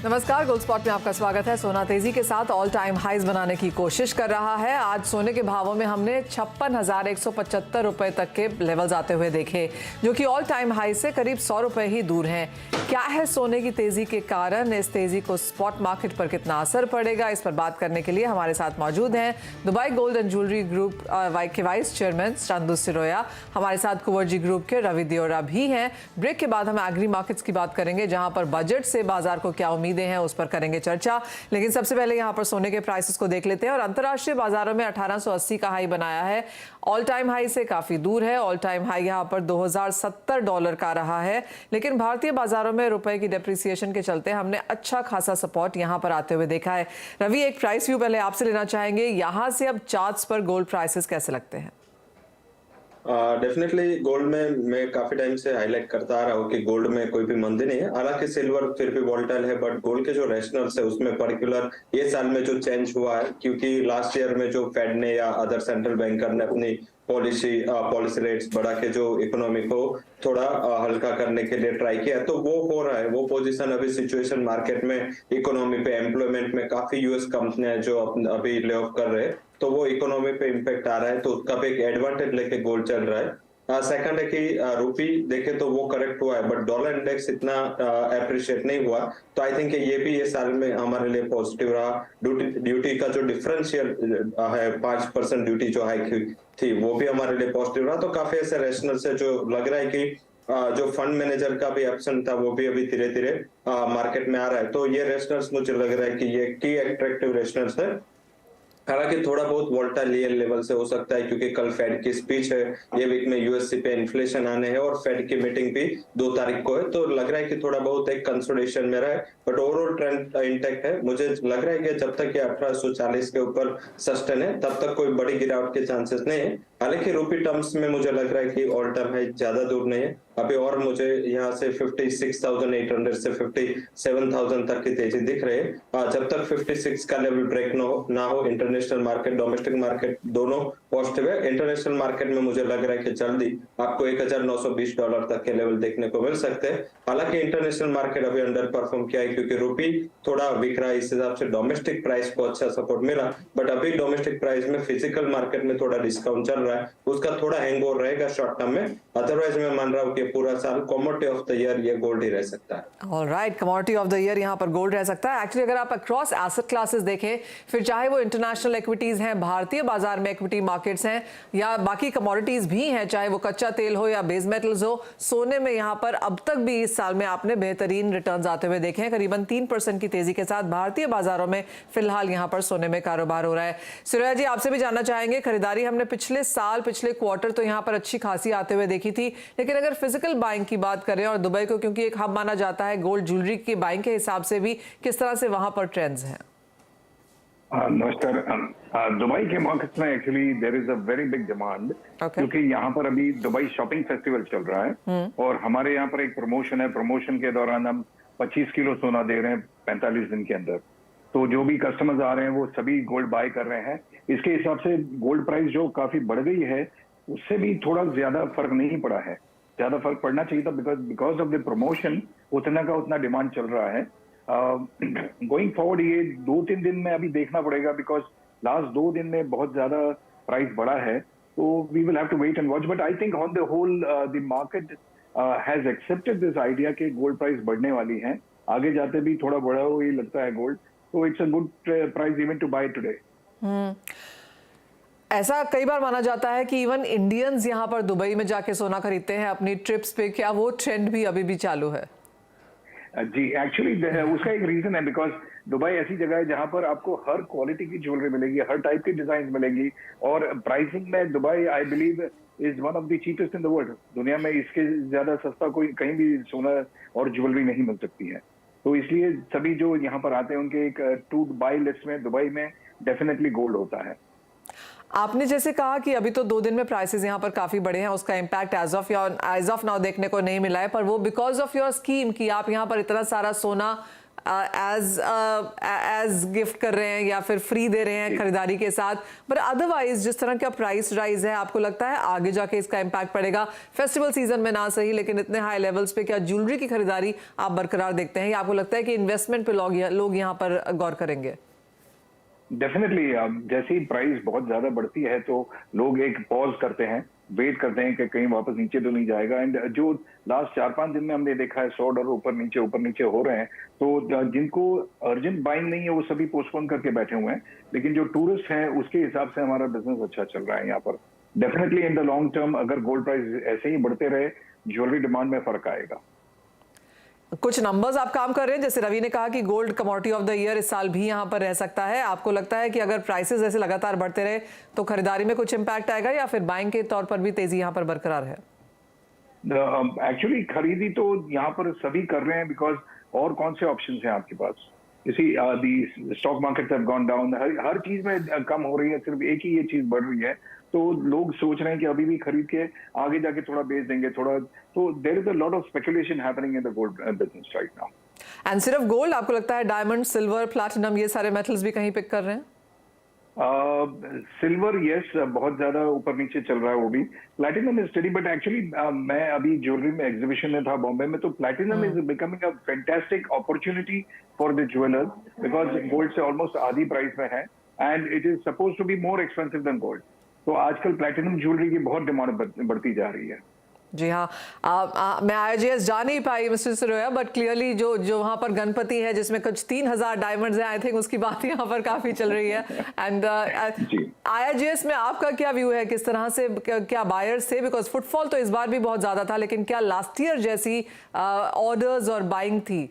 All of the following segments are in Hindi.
नमस्कार, गोल्ड स्पॉट में आपका स्वागत है। सोना तेजी के साथ ऑल टाइम हाइज बनाने की कोशिश कर रहा है। आज सोने के भावों में हमने 56,175 रुपए तक के लेवल्स आते हुए देखे, जो कि ऑल टाइम हाई से करीब 100 रुपए ही दूर हैं। क्या है सोने की तेजी के कारण? इस तेजी को स्पॉट मार्केट पर कितना असर पड़ेगा, इस पर बात करने के लिए हमारे साथ मौजूद हैं Dubai gold and jewellery group के वाइस चेयरमैन चंदू सिरोया। हमारे साथ कुंवरजी ग्रुप के रवि दियोरा भी हैं। ब्रेक के बाद हम एग्री मार्केट्स की बात करेंगे, जहां पर बजट से बाजार को क्या उम्मीदें हैं उस पर करेंगे चर्चा। लेकिन सबसे पहले यहां पर सोने के प्राइसेस को देख लेते हैं। और अंतर्राष्ट्रीय बाजारों में 1880 का हाई बनाया है, ऑल टाइम हाई से काफी दूर है। ऑल टाइम हाई यहां पर $2070 का रहा है। लेकिन भारतीय बाजारों में रुपए की डेप्रिसिएशन के चलते हमने अच्छा खासा सपोर्ट यहां पर आते हुए देखा है। रवि, एक प्राइस व्यू पहले आपसे लेना चाहेंगे। यहां से अब चार्ट्स पर गोल्ड प्राइसेस कैसे लगते हैं? डेफिनेटली गोल्ड में मैं काफी टाइम से हाईलाइट करता आ रहा हूँ कि गोल्ड में कोई भी मंदी नहीं है। हालांकि सिल्वर फिर भी वोलेटाइल है, बट गोल्ड के जो रैशनल्स है उसमें पर्टिकुलर ये साल में जो चेंज हुआ है, क्योंकि लास्ट ईयर में जो फेड ने या अदर सेंट्रल बैंकर ने अपनी पॉलिसी रेट्स बढ़ा के जो इकोनॉमी को थोड़ा हल्का करने के लिए ट्राई किया, तो वो हो रहा है। वो पोजीशन अभी सिचुएशन मार्केट में इकोनॉमी पे, एम्प्लॉयमेंट में काफी यूएस कंपनियां जो अभी ले ऑफ कर रहे हैं, तो वो इकोनॉमी पे इम्पैक्ट आ रहा है, तो उसका भी एक एडवांटेज लेके गोल्ड चल रहा है। सेकंड है कि रुपी देखे तो वो करेक्ट हुआ है, बट डॉलर इंडेक्स इतना अप्रिशिएट नहीं हुआ, तो आई थिंक ये भी ये साल में हमारे लिए पॉजिटिव रहा। ड्यूटी का जो डिफरेंशियल है 5% ड्यूटी जो हाइक थी, वो भी हमारे लिए पॉजिटिव रहा। तो काफी ऐसे रैशनल से जो लग रहा है कि जो फंड मैनेजर का भी एब्सेंट था वो भी अभी धीरे धीरे मार्केट में आ रहा है। तो ये रैशनल्स मुझे लग रहा है कि ये की अट्रैक्टिव रैशनल्स है। हालांकि थोड़ा बहुत वोलेटाइल लेवल से हो सकता है, क्योंकि कल फेड की स्पीच है, ये वीक में यूएससी पे इन्फ्लेशन आने हैं और फेड की मीटिंग भी 2 तारीख को है, तो लग रहा है कि थोड़ा बहुत एक कंसोलिडेशन में रहा है, बट ओवरऑल ट्रेंड इंटैक्ट है। मुझे लग रहा है कि जब तक ये 1840 के ऊपर सस्टेन है तब तक कोई बड़ी गिरावट के चांसेस नहीं है। हालांकि रुपी टर्म्स में मुझे लग रहा है कि ऑल टाइम हाई ज्यादा दूर नहीं है अभी, और मुझे यहाँ से 56,800 से 57,000 तक की तेजी दिख रही है। जब तक 56 का लेवल ब्रेक ना हो इंटरनेशनल मार्केट, डोमेस्टिक मार्केट दोनों पॉजिटिव है। इंटरनेशनल मार्केट में मुझे लग रहा है कि जल्दी आपको $1,920 तक के लेवल देखने को मिल सकते हैं। हालांकि इंटरनेशनल मार्केट अभी अंडर परफॉर्म किया है, क्योंकि रुपी थोड़ा वीक रहा है, इस हिसाब से डोमेस्टिक प्राइस को अच्छा सपोर्ट मिला, बट अभी डोमेस्टिक प्राइस में फिजिकल मार्केट में थोड़ा डिस्काउंट चल रहा है, उसका थोड़ा हैंगओवर रहेगा शॉर्ट टर्म में। अदरवाइज मैं मान रहा हूँ कि पूरा साल कमोडिटी ऑफ द ईयर ये गोल्ड ही रह सकता है। Alright, commodity of the year यहाँ पर गोल्ड रह सकता है। एक्चुअली अगर आप अक्रॉस एसेट क्लासेस देखें, फिर चाहे वो इंटरनेशनल इक्विटीज हैं, भारतीय बाजार में इक्विटी मार्केट्स हैं, या बाकी कमोडिटीज भी हैं, चाहे वो कच्चा तेल हो या बेस मेटल्स हो, सोने में यहाँ पर अब तक भी इस साल में आपने बेहतरीन रिटर्न्स आते हुए देखे हैं। करीबन 3% की तेजी के साथ भारतीय बाजारों में फिलहाल यहाँ पर सोने में कारोबार हो रहा है। सिरोया जी, आपसे भी जानना चाहेंगे, खरीदारी हमने पिछले साल, पिछले क्वार्टर तो यहाँ पर अच्छी खासी आते हुए देखी थी, लेकिन अगर फिजिकल बाइंग की बात करें, और दुबई को क्योंकि एक हब माना जाता है गोल्ड ज्वेलरी की बाइंग के हिसाब से भी, किस तरह से वहां पर ट्रेंड्स हैं? नमस्कार। दुबई के मार्केट में actually there is a very big demand, क्योंकि यहाँ पर अभी दुबई शॉपिंग फेस्टिवल चल रहा है और हमारे यहाँ पर एक प्रमोशन है। प्रमोशन के दौरान हम 25 किलो सोना दे रहे हैं 45 दिन के अंदर। तो जो भी कस्टमर्स आ रहे हैं वो सभी गोल्ड बाय कर रहे हैं। इसके हिसाब से गोल्ड प्राइस जो काफी बढ़ गई है, उससे भी थोड़ा ज्यादा फर्क नहीं पड़ा है। ज्यादा फर्क पड़ना चाहिए था, बिकॉज ऑफ द प्रमोशन उतना का उतना डिमांड चल रहा है। गोइंग फॉरवर्ड ये 2-3 दिन में अभी देखना पड़ेगा, बिकॉज लास्ट 2 दिन में बहुत ज्यादा प्राइस बढ़ा है, तो we will have to wait and watch. But I think on the whole the market has accepted this idea कि गोल्ड प्राइस बढ़ने वाली है, आगे जाते भी थोड़ा बढ़ा हुआ ही लगता है गोल्ड, तो it's a good price even to buy today. ऐसा कई बार माना जाता है कि इवन इंडियंस यहाँ पर दुबई में जाके सोना खरीदते हैं अपनी ट्रिप्स पे, क्या वो ट्रेंड भी अभी भी चालू है? जी, एक्चुअली उसका एक रीजन है, बिकॉज दुबई ऐसी जगह है जहां पर आपको हर क्वालिटी की ज्वेलरी मिलेगी, हर टाइप की डिजाइन मिलेगी, और प्राइसिंग में Dubai I believe is one of the cheapest in the world. दुनिया में इसके ज्यादा सस्ता कोई कहीं भी सोना और ज्वेलरी नहीं मिल सकती है। तो इसलिए सभी जो यहाँ पर आते हैं उनके एक टू बाई लिस्ट में दुबई में डेफिनेटली गोल्ड होता है। आपने जैसे कहा कि अभी तो 2 दिन में प्राइसेस यहाँ पर काफी बढ़े हैं, उसका इम्पैक्ट एज ऑफ नाउ देखने को नहीं मिला है, पर वो बिकॉज ऑफ योर स्कीम कि आप यहाँ पर इतना सारा सोना एज गिफ्ट कर रहे हैं या फिर फ्री दे रहे हैं खरीदारी के साथ, पर अदरवाइज जिस तरह का प्राइस राइज है, आपको लगता है आगे जाके इसका इम्पैक्ट पड़ेगा? फेस्टिवल सीजन में ना सही, लेकिन इतने हाई लेवल्स पे क्या ज्वेलरी की खरीदारी आप बरकरार देखते हैं, या आपको लगता है कि इन्वेस्टमेंट पे लोग यहाँ पर गौर करेंगे? डेफिनेटली जैसे ही प्राइस बहुत ज्यादा बढ़ती है तो लोग एक पॉज करते हैं, वेट करते हैं कि कहीं वापस नीचे तो नहीं जाएगा। एंड जो लास्ट 4-5 दिन में हमने देखा है $100 ऊपर नीचे हो रहे हैं, तो जिनको अर्जेंट बाइंग नहीं है वो सभी पोस्टपोन करके बैठे हुए हैं। लेकिन जो टूरिस्ट हैं उसके हिसाब से हमारा बिजनेस अच्छा चल रहा है यहाँ पर। Definitely in the long term अगर गोल्ड प्राइस ऐसे ही बढ़ते रहे, ज्वेलरी डिमांड में फर्क आएगा। कुछ नंबर्स आप काम कर रहे हैं, जैसे रवि ने कहा कि gold commodity of the year इस साल भी यहाँ पर रह सकता है। आपको लगता है कि अगर प्राइसेस ऐसे लगातार बढ़ते रहे तो खरीदारी में कुछ इम्पैक्ट आएगा, या फिर बाइंग के तौर पर भी तेजी यहाँ पर बरकरार है? एक्चुअली खरीदी तो यहाँ पर सभी कर रहे हैं, बिकॉज और कौन से ऑप्शंस हैं आपके पास? The stock markets have gone down, हर चीज में कम हो रही है, सिर्फ एक ही ये चीज बढ़ रही है। तो लोग सोच रहे हैं कि अभी भी खरीद के आगे जाके थोड़ा बेच देंगे थोड़ा, तो there is a lot of speculation happening in the gold business right now. And सिर्फ गोल्ड, आपको लगता है डायमंड, सिल्वर, प्लैटिनम, ये सारे मेटल्स भी कहीं पिक कर रहे हैं? सिल्वर यस बहुत ज्यादा ऊपर नीचे चल रहा है वो भी। Platinum is study, but actually मैं अभी ज्वेलरी में एग्जीबिशन में था बॉम्बे में, तो platinum is becoming a fantastic opportunity for the jewellers, because gold से ऑलमोस्ट आधी प्राइस में है and it is suppose to be more expensive than gold. तो आजकल प्लैटिनम ज्वेलरी की बहुत डिमांड बढ़ती जा रही है। जी हाँ, मैं IGS जा नहीं पाई मिस्टर सिरोया, बट क्लियरली जो वहाँ पर गणपति है जिसमें कुछ 3000 डायमंड्स हैं, आई थिंक उसकी बात यहाँ पर काफी चल रही है। एंड IGS में आपका क्या व्यू है, किस तरह से क्या बायर्स थे? बिकॉज फुटफॉल तो इस बार भी बहुत ज्यादा था, लेकिन क्या लास्ट ईयर जैसी ऑर्डर्स और बाइंग थी?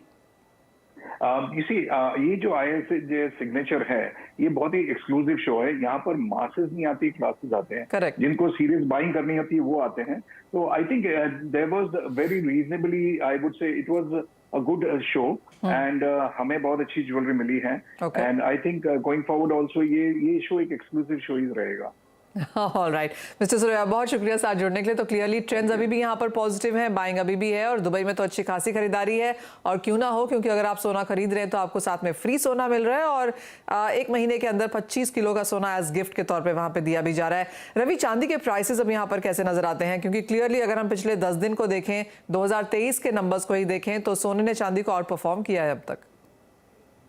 ये जो IGS सिग्नेचर है ये बहुत ही एक्सक्लूसिव शो है। यहाँ पर मासेस नहीं आती, क्लासेस आते हैं। Correct. जिनको सीरियस बाइंग करनी होती है वो आते हैं। तो I think there was very reasonably, I would say it was a good show and हमें बहुत अच्छी ज्वेलरी मिली है। And I think going forward also ये शो एक एक्सक्लूसिव शो ही रहेगा। ऑल राइट मिस्टर सुरैया, बहुत शुक्रिया साथ जुड़ने के लिए। तो क्लियरली ट्रेंड्स अभी भी यहाँ पर पॉजिटिव हैं, बाइंग अभी भी है, और दुबई में तो अच्छी खासी खरीदारी है। और क्यों ना हो, क्योंकि अगर आप सोना खरीद रहे हैं तो आपको साथ में फ्री सोना मिल रहा है, और 1 महीने के अंदर 25 किलो का सोना एज गिफ्ट के तौर पे वहाँ पे दिया भी जा रहा है। रवि, चांदी के प्राइसेस अब यहाँ पर कैसे नजर आते हैं? क्योंकि क्लियरली अगर हम पिछले 10 दिन को देखें, 2023 के नंबर्स को ही देखें, तो सोने ने चांदी को आउट परफॉर्म किया है अब तक।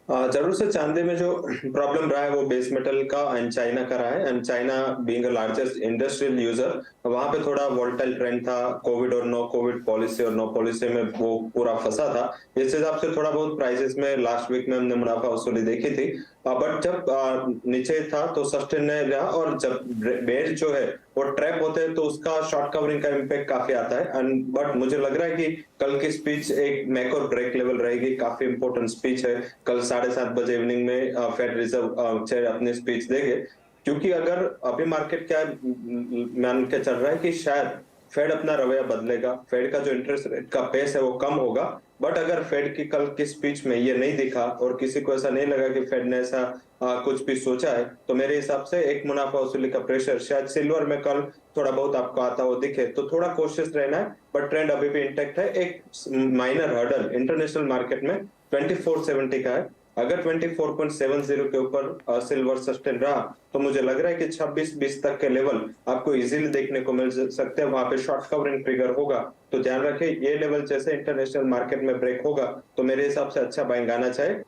जरूर से चांदी में जो प्रॉब्लम रहा है वो बेस मेटल का एंड चाइना का रहा है। And China being a largest industrial user, वहां पे थोड़ा वोलेटाइल ट्रेंड था। कोविड और नो कोविड, पॉलिसी और नो पॉलिसी में वो पूरा फंसा था। इस हिसाब से थोड़ा बहुत प्राइसेस में लास्ट वीक में हमने मुनाफा वसूली देखी थी, बट जब नीचे था तो सस्टेन नहीं रहा, और जब बेयर जो है वो ट्रैप होते हैं तो उसका शॉर्ट कवरिंग का इम्पैक्ट काफी आता है। एंड बट मुझे लग रहा है कि कल की स्पीच एक मेक और ब्रेक लेवल रहेगी, काफी इंपॉर्टेंट स्पीच है। कल 7:30 बजे इवनिंग में फेड रिजर्व चेयर अपनी स्पीच देंगे, क्योंकि अगर अभी मार्केट क्या मान के चल रहा है कि शायद फेड अपना रवैया बदलेगा, फेड का जो इंटरेस्ट रेट का पेस है वो कम होगा। बट अगर फेड की कल की स्पीच में ये नहीं दिखा और किसी को ऐसा नहीं लगा कि फेड ने ऐसा कुछ भी सोचा है, तो मेरे हिसाब से एक मुनाफा वसूली का प्रेशर शायद सिल्वर में कल थोड़ा बहुत आपको आता हुआ दिखे, तो थोड़ा कोशिश रहना है। बट ट्रेंड अभी भी इंटैक्ट है। एक माइनर हर्डल इंटरनेशनल मार्केट में 2470 का है। अगर 24.70 के ऊपर सिल्वर सस्टेन रहा तो मुझे लग रहा है कि 26-20 तक के लेवल आपको इजीली देखने को मिल सकते हैं। वहां पे शॉर्ट कवरिंग ट्रिगर होगा, तो ध्यान रखें ये लेवल जैसे इंटरनेशनल मार्केट में ब्रेक होगा तो मेरे हिसाब से अच्छा बाइंग आना चाहिए।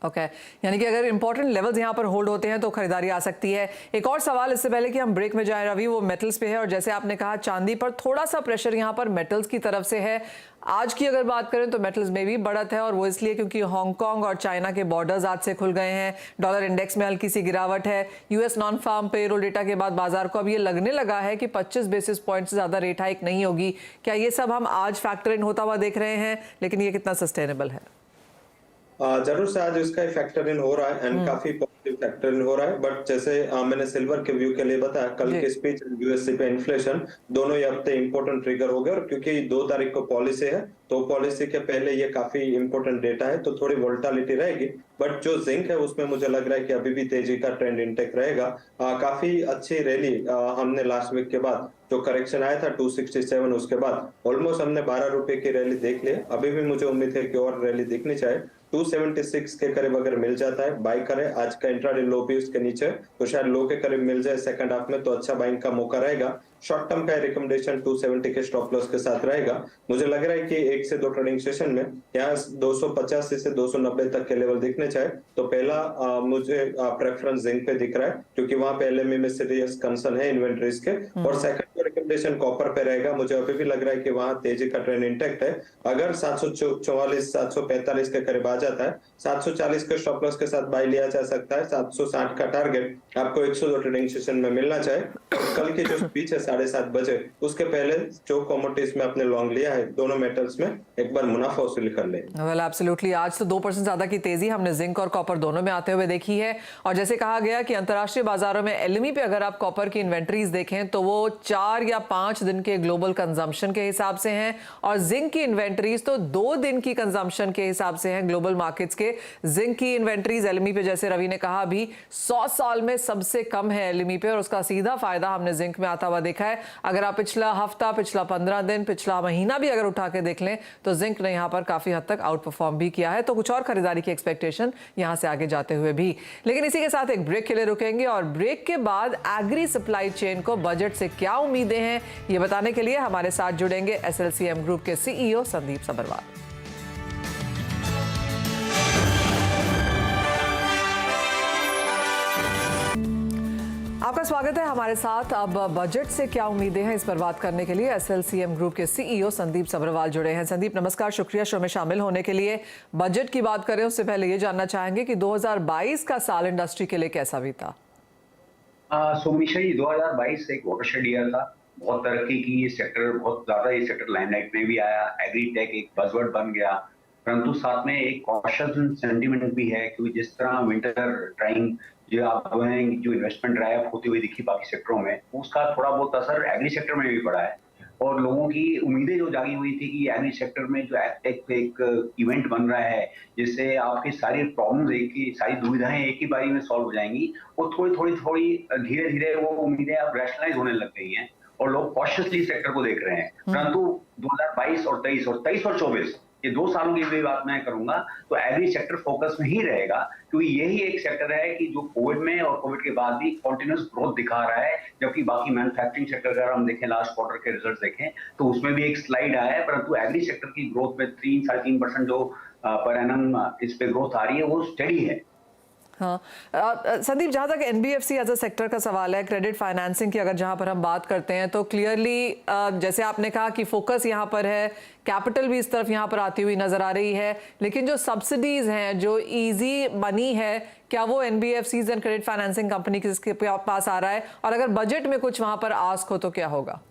ओके, यानी कि अगर इंपॉर्टेंट लेवल्स यहाँ पर होल्ड होते हैं तो खरीदारी आ सकती है। एक और सवाल इससे पहले कि हम ब्रेक में जाएं रवि, वो मेटल्स पे है, और जैसे आपने कहा चांदी पर थोड़ा सा प्रेशर यहाँ पर मेटल्स की तरफ से है। आज की अगर बात करें तो मेटल्स में भी बढ़त है, और वो इसलिए क्योंकि हांगकांग और चाइना के बॉर्डर्स आज से खुल गए हैं। डॉलर इंडेक्स में हल्की सी गिरावट है। US non farm payroll data के बाद बाजार को अब ये लगने लगा है कि 25 बेसिस पॉइंट से ज्यादा रेट हाइक नहीं होगी। क्या ये सब हम आज फैक्टर इन होता हुआ देख रहे हैं, लेकिन ये कितना सस्टेनेबल है? जरूर से आज इसका फैक्टर इन हो रहा है एंड काफी फैक्टर हो रहा है। बट जैसे मैंने सिल्वर के व्यू के लिए बताया, कल की स्पीच यूएससी पे इन्फ्लेशन दोनों ही हफ्ते इंपॉर्टेंट ट्रिगर हो गए, और क्योंकि 2 तारीख को पॉलिसी है तो पॉलिसी के पहले ये काफी इंपॉर्टेंट डेटा है, तो थोड़ी वोलेटिलिटी रहेगी। बट जो जिंक है उसमें मुझे लग रहा है कि अभी भी तेजी का ट्रेंड इंटेक्ट रहेगा। काफी अच्छी रैली हमने लास्ट वीक के बाद जो करेक्शन आया था 267, उसके बाद ऑलमोस्ट हमने 12 रुपए की रैली देख ली। अभी भी मुझे उम्मीद है कि और रैली दिखनी चाहिए। 276 के करीब अगर मिल जाता है बाई करें। आज का इंट्राडे लो भी उसके नीचे, तो शायद लो के करीब मिल जाए सेकंड हाफ में, तो अच्छा बाइंग का मौका रहेगा। शॉर्ट टर्म का रिकमेंडेशन 270 के स्टॉप लॉस के साथ रहेगा। मुझे लग रहा है कि 1 से 2 ट्रेडिंग सेशन में यहाँ 285 से 290 तक के लेवल दिखने चाहिए। तो पहला मुझे प्रेफरेंस जिंक पे दिख रहा है, क्योंकि वहां पे एलएमई में सीरियस कंसर्न है इन्वेंटरीज के। और सेकंड रिकमेंडेशन कॉपर पे रहेगा। मुझे अभी भी लग रहा है कि वहां तेजी का ट्रेंड इंटेक्ट है। अगर 744 745 के करीब आ जाता है, 740 के स्टॉप लॉस के साथ बाय लिया जा सकता है। 760 का टारगेट आपको 102 ट्रेडिंग सेशन में मिलना चाहिए। कल की जो स्पीच है 7:30 बजे, उसके पहले जो कमोडिटीज में आपने लॉन्ग लिया है दोनों मेटल्स में, एक बार मुनाफा वसूली कर ले। वेल एब्सोल्युटली, आज तो 2% ज्यादा की तेजी हमने जिंक और कॉपर दोनों में आते हुए देखी है। और जैसे कहा गया कि अंतर्राष्ट्रीय बाजारों में एलएमई पे अगर आप कॉपर की इन्वेंट्रीज देखें तो वो 4 या 5 दिन के ग्लोबल कंजम्पशन के हिसाब से हैं, और जिंक की इन्वेंट्रीज तो 2 दिन की कंजम्पशन के हिसाब से हैं ग्लोबल मार्केट्स के। जिंक की इन्वेंट्रीज एलएमई पे, जैसे रवि ने कहा, अभी 100 साल में सबसे कम है एलएमई पे, और उसका सीधा फायदा हमने जिंक में आता हुआ देखा है। अगर आप पिछला हफ्ता, पिछला 15 दिन, पिछला महीना भी अगर उठा के देख लें तो जिंक ने यहां पर काफी हद तक आउट परफॉर्म भी किया है। तो कुछ और खरीदारी की एक्सपेक्टेशन यहां से आगे जाते हुए भी। लेकिन इसी के साथ एक ब्रेक के लिए रुकेंगे, और ब्रेक के बाद एग्री सप्लाई चेन को बजट से क्या उम्मीदें हैं ये बताने के लिए हमारे साथ जुड़ेंगे एसएलसीएम ग्रुप के सीईओ संदीप सबरवाल। आपका स्वागत है हमारे साथ। अब बजट से क्या उम्मीदें हैं इस पर बात करने के लिए एसएलसीएम ग्रुप के सीईओ संदीप सबरवाल जुड़े हैं। संदीप नमस्कार, शुक्रिया शो में शामिल होने के लिए। बजट की बात करें उससे पहले ये जानना चाहेंगे कि 2022 का साल इंडस्ट्री के लिए कैसा बीता? सोमिशा जी, 2022 एक वाटरशेड ईयर था। बहुत तरक्की की ये सेक्टर, बहुत ज्यादा ये सेक्टर लाइमलाइट में भी आया। एग्री टेक एक बज़वर्ड बन गया, परंतु साथ में एक कॉशियस सेंटीमेंट भी है, क्योंकि जिस तरह विंटर टाइम जो इन्वेस्टमेंट ड्राइव होती हुई दिखी बाकी सेक्टरों में, उसका थोड़ा बहुत असर एग्री सेक्टर में भी पड़ा है। और लोगों की उम्मीदें जो जागी हुई थी कि एग्री सेक्टर में जो एक इवेंट बन रहा है जिससे आपकी सारी प्रॉब्लम्स सारी दुविधाएं एक ही बारी में सॉल्व हो जाएंगी, वो थोड़ी धीरे धीरे वो उम्मीदें अब रैशनलाइज होने लग गई हैं और लोग कॉशियसली सेक्टर को देख रहे हैं। परंतु 2022 और 23 और 24 ये 2 सालों की भी बात मैं करूंगा तो एग्री सेक्टर फोकस में ही रहेगा, क्योंकि यही एक सेक्टर है कि जो कोविड में और कोविड के बाद भी कंटिन्यूअस ग्रोथ दिखा रहा है। जबकि बाकी मैन्युफैक्चरिंग सेक्टर अगर हम देखें, लास्ट क्वार्टर के रिजल्ट देखें तो उसमें भी एक स्लाइड आया है, परंतु एग्री सेक्टर की ग्रोथ में 3-3.5% जो पर एनम इस पे ग्रोथ आ रही है वो स्टेडी है। हाँ संदीप, जहाँ तक एनबीएफसी एज अ सेक्टर का सवाल है, क्रेडिट फाइनेंसिंग की अगर जहाँ पर हम बात करते हैं तो क्लियरली जैसे आपने कहा कि फोकस यहाँ पर है, कैपिटल भी इस तरफ यहाँ पर आती हुई नजर आ रही है, लेकिन जो सब्सिडीज हैं, जो इजी मनी है, क्या वो NBFCs and credit financing company के पास आ रहा है? और अगर बजट में कुछ वहां पर आस्क हो तो क्या होगा?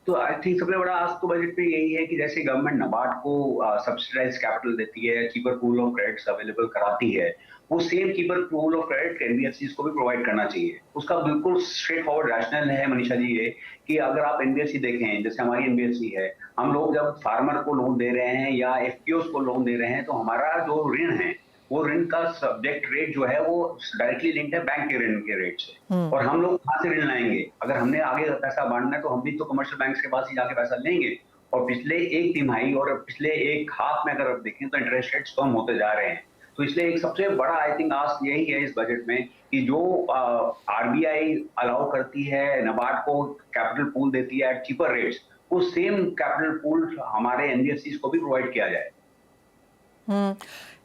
तो आई थिंक सबसे बड़ा आस्क तो बजट पे यही है कि जैसे गवर्नमेंट नाबार्ड को सब्सिडाइज कैपिटल देती है, cheaper pool of credits available कराती है, वो same cheaper pool of credit NBFCs को भी प्रोवाइड करना चाहिए। उसका बिल्कुल स्ट्रेट फॉरवर्ड रैशनल है मनीषा जी ये कि अगर आप एनबीएफसी देखें, जैसे हमारी एनबीएफसी है, हम लोग जब फार्मर को लोन दे रहे हैं या एफपीओस को लोन दे रहे हैं तो हमारा जो ऋण है वो ऋण का सब्जेक्ट रेट जो है वो डायरेक्टली लिंक्ड है बैंक के ऋण के रेट से। और हम लोग कहाँ से ऋण लाएंगे? अगर हमने आगे पैसा बांटना है तो हम भी तो कमर्शियल बैंक के पास ही जाके पैसा लेंगे। और पिछले एक तिमाही और पिछले एक हाफ में अगर आप देखें तो इंटरेस्ट रेट्स कम होते जा रहे हैं। तो इसलिए एक सबसे बड़ा आई थिंक आस्क यही है इस बजट में कि जो आरबीआई अलाउ करती है, नाबार्ड को कैपिटल पूल देती है एट चीपर रेट्स, वो सेम कैपिटल पूल हमारे एनबीएफसीज को भी प्रोवाइड किया जाए।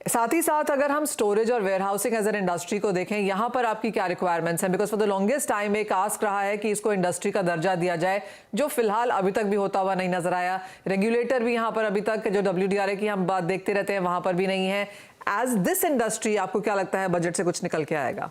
साथ ही साथ अगर हम स्टोरेज और वेयरहाउसिंग एज एन इंडस्ट्री को देखें, यहाँ पर आपकी क्या रिक्वायरमेंट्स हैं? Because for the longest time एक आस्क रहा है कि इसको इंडस्ट्री का दर्जा दिया जाए, जो फिलहाल अभी तक भी होता हुआ नहीं नजर आया। रेगुलेटर भी यहाँ पर अभी तक जो WDRA की हम बात देखते रहते हैं वहां पर भी नहीं है। एज दिस इंडस्ट्री आपको क्या लगता है बजट से कुछ निकल के आएगा?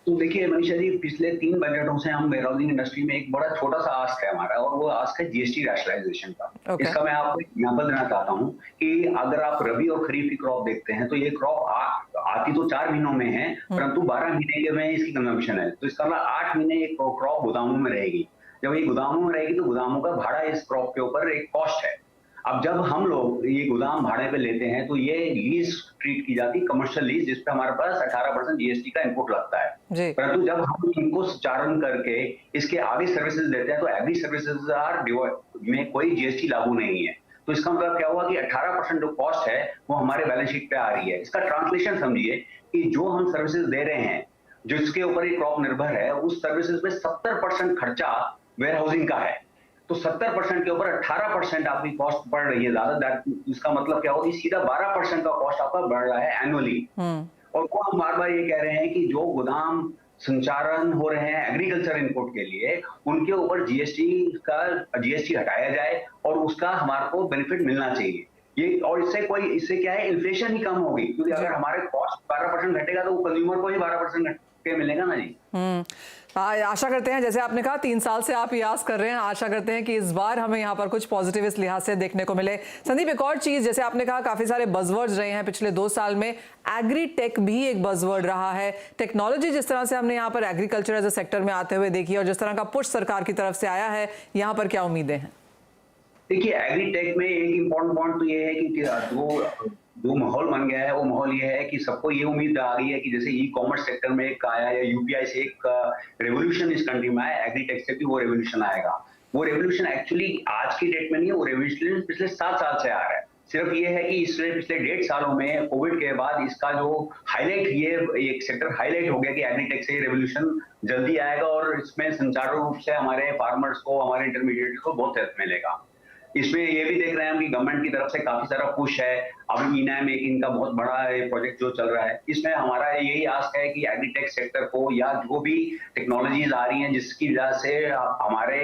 तो देखिए मनीषा जी, पिछले 3 बजटों से हम वेयरहाउसिंग इंडस्ट्री में एक बड़ा छोटा सा आस्क है हमारा, और वो आस्क है जीएसटी रैशनलाइजेशन का। इसका मैं आपको एग्जांपल देना चाहता हूँ कि अगर आप रबी और खरीफ की क्रॉप देखते हैं तो ये क्रॉप आती तो 4 महीनों में है, परंतु 12 महीने के में इसकी कंजम्पशन है, तो इसका मतलब 8 महीने एक क्रॉप गोदामों में रहेगी। जब ये गोदामों में रहेगी तो गोदामों का भाड़ा इस क्रॉप के ऊपर एक कॉस्ट है। अब जब हम लोग ये गोदाम भाड़े पे लेते हैं तो ये लीज ट्रीट की जाती है, कमर्शियल लीज, जिसपे हमारे पास 18% जीएसटी का इनपुट लगता है। परंतु जब हम इनको संचालन करके इसके आगे सर्विसेज देते हैं तो एग्री सर्विसेज में कोई जीएसटी लागू नहीं है। तो इसका मतलब क्या हुआ कि 18% जो कॉस्ट है वो हमारे बैलेंस शीट पे आ रही है। इसका ट्रांसलेशन समझिए कि जो हम सर्विसेज दे रहे हैं, जिसके ऊपर ये क्रॉप निर्भर है, उस सर्विसेज में 70% खर्चा वेयर हाउसिंग का है। तो 70% के ऊपर 18% आपकी कॉस्ट बढ़ रही है ज्यादा। इसका मतलब क्या होगा कि सीधा 12% का कॉस्ट आपका बढ़ रहा है एनुअली। और वो हम बार बार ये कह रहे हैं कि जो गोदाम संचालन हो रहे हैं एग्रीकल्चर इनपुट के लिए, उनके ऊपर जीएसटी हटाया जाए और उसका हमारे को बेनिफिट मिलना चाहिए। ये और इससे क्या है, इन्फ्लेशन ही कम होगी, क्योंकि अगर हमारे कॉस्ट 12% घटेगा तो कंज्यूमर को ही 12% घट के मिलेगा ना जी। आशा करते हैं, जैसे आपने कहा 3 साल से आप ये आस कर रहे हैं, आशा करते हैं कि इस बार हमें यहाँ पर कुछ पॉजिटिव इस लिहाज से देखने को मिले। संदीप, एक और चीज, जैसे आपने कहा काफी सारे बज़वर्ड्स रहे हैं पिछले 2 साल में, एग्री टेक भी एक बज़वर्ड रहा है। टेक्नोलॉजी जिस तरह से हमने यहाँ पर एग्रीकल्चर एज अ सेक्टर में आते हुए देखी और जिस तरह का पुश सरकार की तरफ से आया है, यहाँ पर क्या उम्मीदें हैं? देखिए, एग्री टेक में एक इम्पोर्टेंट पॉइंट तो ये है कि जो माहौल बन गया है वो माहौल ये है कि सबको ये उम्मीद आ गई है कि जैसे ई कॉमर्स सेक्टर में एक आया या यूपीआई से एक रेवोल्यूशन इस कंट्री में आया, एग्री टेक से भी वो रेवोल्यूशन आएगा। वो रेवोल्यूशन एक्चुअली आज की डेट में नहीं है, वो रेवोल्यूशन पिछले 7 साल से आ रहा है। सिर्फ ये है कि इससे पिछले 1.5 सालों में कोविड के बाद इसका जो हाईलाइट, ये एक सेक्टर हाईलाइट हो गया कि एग्री टेक से रेवोल्यूशन जल्दी आएगा और इसमें संचारू रूप से हमारे फार्मर्स को, हमारे इंटरमीडिएट को बहुत हेल्प मिलेगा। इसमें ये भी देख रहे हैं हम कि गवर्नमेंट की तरफ से काफी सारा पुश है। अब ईनाम एक इनका बहुत बड़ा प्रोजेक्ट जो चल रहा है, इसमें हमारा यही आस है कि एग्रीटेक सेक्टर को या जो भी टेक्नोलॉजीज आ रही हैं जिसकी वजह से हमारे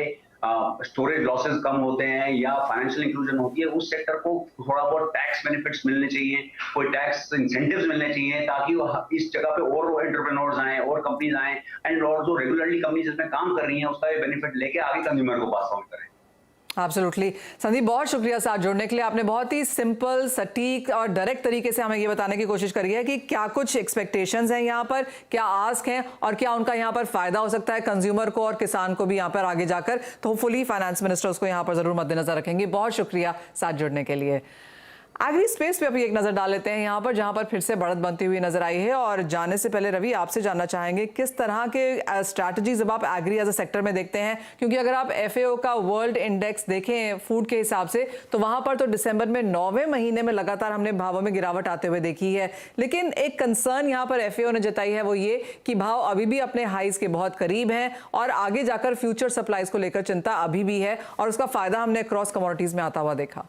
स्टोरेज लॉसेस कम होते हैं या फाइनेंशियल इंक्लूजन होती है, उस सेक्टर को थोड़ा बहुत टैक्स बेनिफिट्स मिलने चाहिए, कोई टैक्स इंसेंटिव्स मिलने चाहिए, ताकि इस जगह पे और एंटरप्रेन्योर्स आए और कंपनीज आए एंड और जो रेगुलरली कंपनीज इसमें काम कर रही हैं उसका बेनिफिट लेके आगे कंज्यूमर को पास ऑन करें। एब्सोल्युटली। संदीप, बहुत शुक्रिया साथ जुड़ने के लिए। आपने बहुत ही सिंपल, सटीक और डायरेक्ट तरीके से हमें ये बताने की कोशिश करी है कि क्या कुछ एक्सपेक्टेशंस हैं यहाँ पर, क्या आस्क हैं और क्या उनका यहाँ पर फायदा हो सकता है कंज्यूमर को और किसान को भी यहाँ पर आगे जाकर। तो होपफुली फाइनेंस मिनिस्टर उसको यहाँ पर जरूर मद्देनजर रखेंगे। बहुत शुक्रिया साथ जुड़ने के लिए। एग्री स्पेस पे अभी एक नजर डाल लेते हैं यहाँ पर, जहां पर फिर से बढ़त बनती हुई नजर आई है। और जाने से पहले रवि, आपसे जानना चाहेंगे किस तरह के स्ट्रैटेजी जब आप एग्री एज अ सेक्टर में देखते हैं, क्योंकि अगर आप FAO का वर्ल्ड इंडेक्स देखें फूड के हिसाब से तो वहां पर तो दिसंबर में 9वें महीने में लगातार हमने भावों में गिरावट आते हुए देखी है। लेकिन एक कंसर्न यहाँ पर FAO ने जताई है, वो ये कि भाव अभी भी अपने हाइज के बहुत करीब हैं और आगे जाकर फ्यूचर सप्लाईज को लेकर चिंता अभी भी है और उसका फायदा हमने क्रॉस कमोडिटीज में आता हुआ देखा।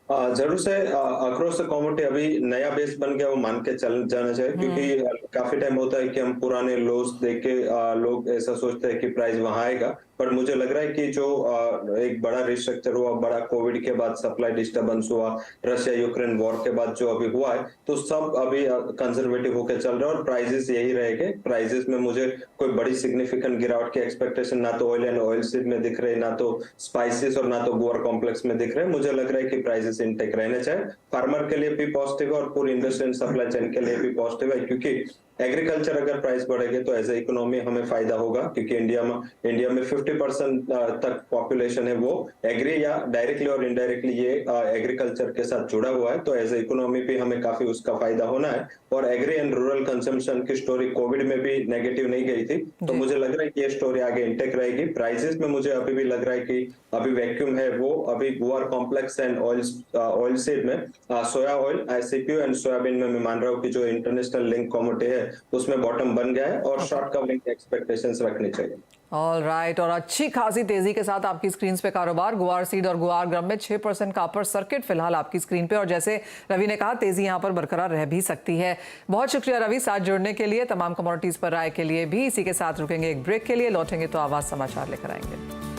जरूर से अक्रॉस द कमोडिटी अभी नया बेस बन गया, वो मान के चल जाना चाहिए, क्योंकि काफी टाइम होता है कि हम पुराने लोस देख के लोग ऐसा सोचते हैं कि प्राइस वहां आएगा। पर मुझे लग रहा है कि जो एक बड़ा रिस्ट्रक्चर हुआ, बड़ा कोविड के बाद सप्लाई डिस्टर्बेंस हुआ, रशिया यूक्रेन वॉर के बाद जो अभी हुआ है, तो सब अभी कंजर्वेटिव होकर चल रहा है और प्राइसेस यही रहेंगे। प्राइसेस में मुझे कोई बड़ी सिग्निफिकेंट गिरावट की एक्सपेक्टेशन ना तो ऑयल एंड ऑयल सीड में दिख रहे, ना तो स्पाइसेस और ना तो गुआर कॉम्प्लेक्स में दिख रहे। मुझे लग रहा है कि प्राइसेस इंटेक रहने चाहिए। फार्मर के लिए भी पॉजिटिव है और पूरी इंडस्ट्री एंड सप्लाई चेन के लिए भी पॉजिटिव है, क्योंकि एग्रीकल्चर अगर प्राइस बढ़ेगी तो एज ए इकोनॉमी हमें फायदा होगा, क्योंकि इंडिया में 50% तक पॉपुलेशन है वो एग्री या डायरेक्टली और इनडायरेक्टली ये एग्रीकल्चर के साथ जुड़ा हुआ है। तो एज ए इकोनॉमी भी हमें काफी उसका फायदा होना है। और एग्री एंड रूरल कंजम्पशन की स्टोरी कोविड में भी नेगेटिव नहीं गई थी, तो मुझे लग रहा है कि ये स्टोरी आगे इंटेक रहेगी। प्राइसेस में मुझे अभी भी लग रहा है कि अभी वैक्यूम है, वो अभी गुआर कॉम्प्लेक्स एंड ऑयल सीड में, सोया ऑयल, CPO एंड सोयाबीन में मैं मान रहा हूँ कि जो इंटरनेशनल लिंक कमोडिटी है उसमें बॉटम बन गया है और शॉर्ट कवरिंग की एक्सपेक्टेशंस रखनी चाहिए। All right. और अच्छी खासी तेजी के साथ आपकी स्क्रीन पे कारोबार, गुआर सीड और गुआर ग्रम में 6% का अपर सर्किट फिलहाल आपकी स्क्रीन पे, और जैसे रवि ने कहा तेजी यहां पर बरकरार रह भी सकती है। बहुत शुक्रिया रवि साथ जुड़ने के लिए। तमाम कमोडिटीज पर राय के लिए भी इसी के साथ रुकेंगे एक ब्रेक के लिए, लौटेंगे तो आवाज समाचार लेकर आएंगे।